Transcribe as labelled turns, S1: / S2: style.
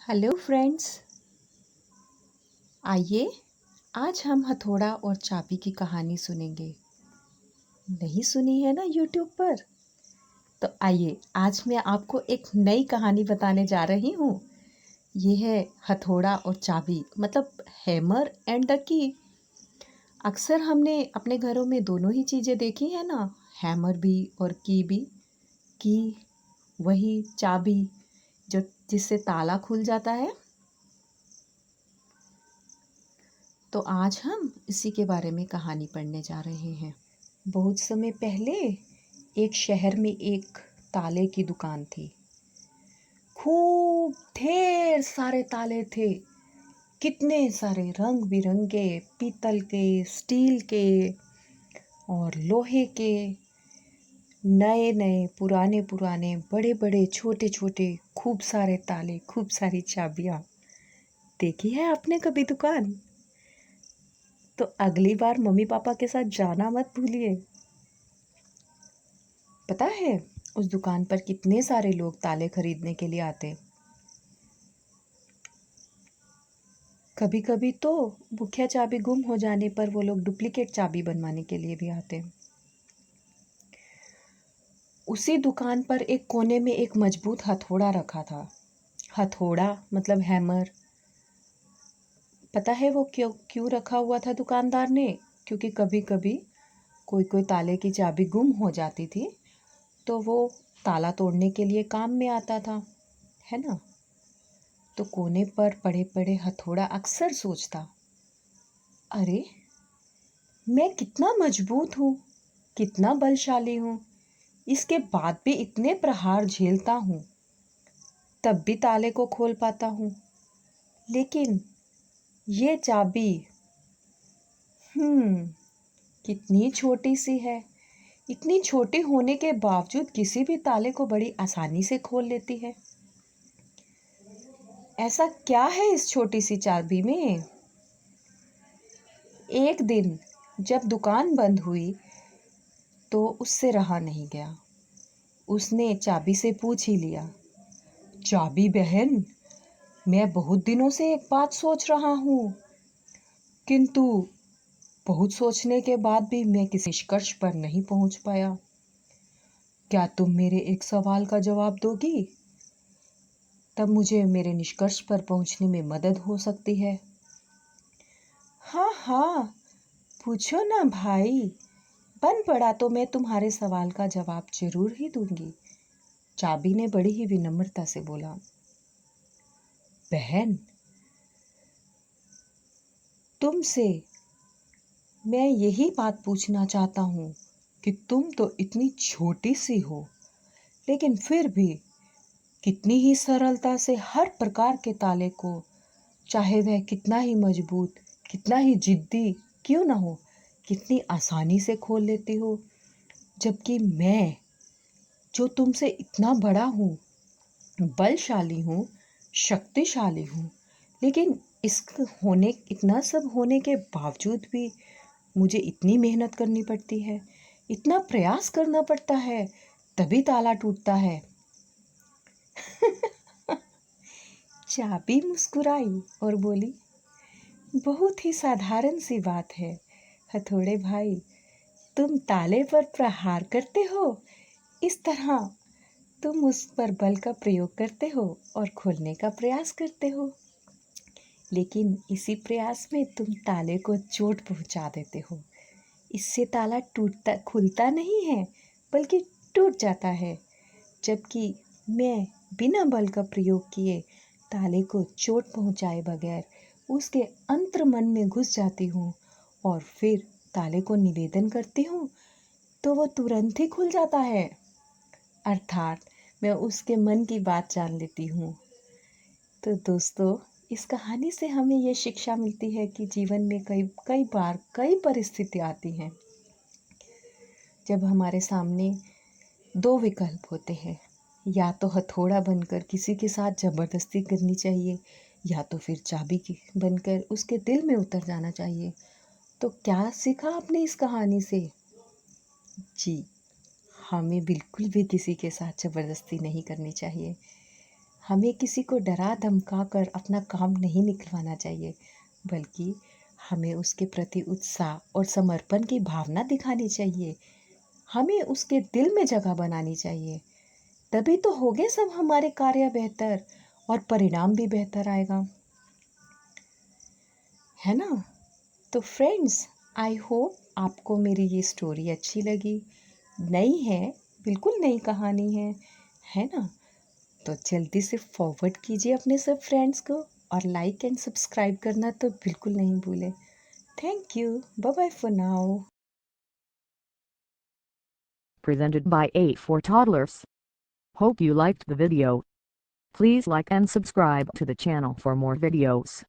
S1: Hello friends. आइए आज हम हथौड़ा और चाबी की कहानी सुनेंगे। नहीं सुनी है ना यूट्यूब पर? तो आइए आज मैं आपको एक नई कहानी बताने जा रही हूँ। ये है हथौड़ा और चाबी, मतलब हैमर एंड द की। अक्सर हमने अपने घरों में दोनों ही चीज़ें देखी है ना, हैमर भी और की भी। की वही चाबी जो जिससे ताला खुल जाता है। तो आज हम इसी के बारे में कहानी पढ़ने जा रहे हैं। बहुत समय पहले एक शहर में एक ताले की दुकान थी। खूब ढेर सारे ताले थे। कितने सारे रंग बिरंगे, पीतल के, स्टील के और लोहे के, नए नए, पुराने पुराने, बड़े बड़े, छोटे छोटे, खूब सारे ताले, खूब सारी चाबियां। देखी है आपने कभी दुकान? तो अगली बार मम्मी पापा के साथ जाना मत भूलिए। पता है उस दुकान पर कितने सारे लोग ताले खरीदने के लिए आते। कभी कभी तो मुखिया चाबी गुम हो जाने पर वो लोग डुप्लीकेट चाबी बनवाने के लिए भी आते। उसी दुकान पर एक कोने में एक मजबूत हथौड़ा रखा था। हथौड़ा मतलब हैमर। पता है वो क्यों क्यों रखा हुआ था दुकानदार ने? क्योंकि कभी कभी कोई कोई ताले की चाबी गुम हो जाती थी, तो वो ताला तोड़ने के लिए काम में आता था, है ना। तो कोने पर पड़े पड़े हथौड़ा अक्सर सोचता, अरे मैं कितना मजबूत हूँ, कितना बलशाली हूँ, इसके बाद भी इतने प्रहार झेलता हूँ, तब भी ताले को खोल पाता हूँ। लेकिन ये चाबी हम्म कितनी छोटी सी है। इतनी छोटी होने के बावजूद किसी भी ताले को बड़ी आसानी से खोल लेती है। ऐसा क्या है इस छोटी सी चाबी में? एक दिन जब दुकान बंद हुई तो उससे रहा नहीं गया। उसने चाबी से पूछ ही लिया, चाबी बहन, मैं बहुत दिनों से एक बात सोच रहा हूँ, किंतु बहुत सोचने के बाद भी मैं किसी निष्कर्ष पर नहीं पहुँच पाया। क्या तुम मेरे एक सवाल का जवाब दोगी? तब मुझे मेरे निष्कर्ष पर पहुँचने में मदद हो सकती है। हाँ हाँ, पूछो ना भाई, बन पड़ा तो मैं तुम्हारे सवाल का जवाब जरूर ही दूंगी। चाबी ने बड़ी ही विनम्रता से बोला, बहन, तुमसे मैं यही बात पूछना चाहता हूँ कि तुम तो इतनी छोटी सी हो, लेकिन फिर भी कितनी ही सरलता से हर प्रकार के ताले को, चाहे वह कितना ही मजबूत, कितना ही जिद्दी क्यों ना हो, कितनी आसानी से खोल लेती हो। जबकि मैं, जो तुमसे इतना बड़ा हूँ, बलशाली हूँ, शक्तिशाली हूँ, लेकिन इतना सब होने के बावजूद भी मुझे इतनी मेहनत करनी पड़ती है, इतना प्रयास करना पड़ता है, तभी ताला टूटता है। चाबी मुस्कुराई और बोली, बहुत ही साधारण सी बात है हथौड़े भाई, तुम ताले पर प्रहार करते हो, इस तरह तुम उस पर बल का प्रयोग करते हो और खोलने का प्रयास करते हो, लेकिन इसी प्रयास में तुम ताले को चोट पहुंचा देते हो। इससे ताला टूटता खुलता नहीं है, बल्कि टूट जाता है। जबकि मैं बिना बल का प्रयोग किए, ताले को चोट पहुंचाए बगैर उसके अंतर्मन में घुस जाती हूँ और फिर ताले को निवेदन करती हूँ, तो वो तुरंत ही खुल जाता है। अर्थात मैं उसके मन की बात जान लेती हूँ। तो दोस्तों, इस कहानी से हमें ये शिक्षा मिलती है कि जीवन में कई कई बार कई परिस्थितियाँ आती हैं जब हमारे सामने दो विकल्प होते हैं, या तो हथौड़ा बनकर किसी के साथ ज़बरदस्ती करनी चाहिए, या तो फिर चाबी की बनकर उसके दिल में उतर जाना चाहिए। तो क्या सीखा आपने इस कहानी से? जी, हमें बिल्कुल भी किसी के साथ ज़बरदस्ती नहीं करनी चाहिए। हमें किसी को डरा धमका कर अपना काम नहीं निकलवाना चाहिए, बल्कि हमें उसके प्रति उत्साह और समर्पण की भावना दिखानी चाहिए। हमें उसके दिल में जगह बनानी चाहिए। तभी तो होंगे सब हमारे कार्य बेहतर और परिणाम भी बेहतर आएगा, है ना? तो फ्रेंड्स, आई होप आपको मेरी ये स्टोरी अच्छी लगी। नई है, बिल्कुल नई कहानी है ना? तो जल्दी से फॉरवर्ड कीजिए अपने सब फ्रेंड्स को और लाइक एंड सब्सक्राइब करना तो बिल्कुल नहीं भूलें। Thank you. Bye bye for now.
S2: Presented by A for Toddlers. Hope you liked the video. Please like and subscribe to the channel for more videos.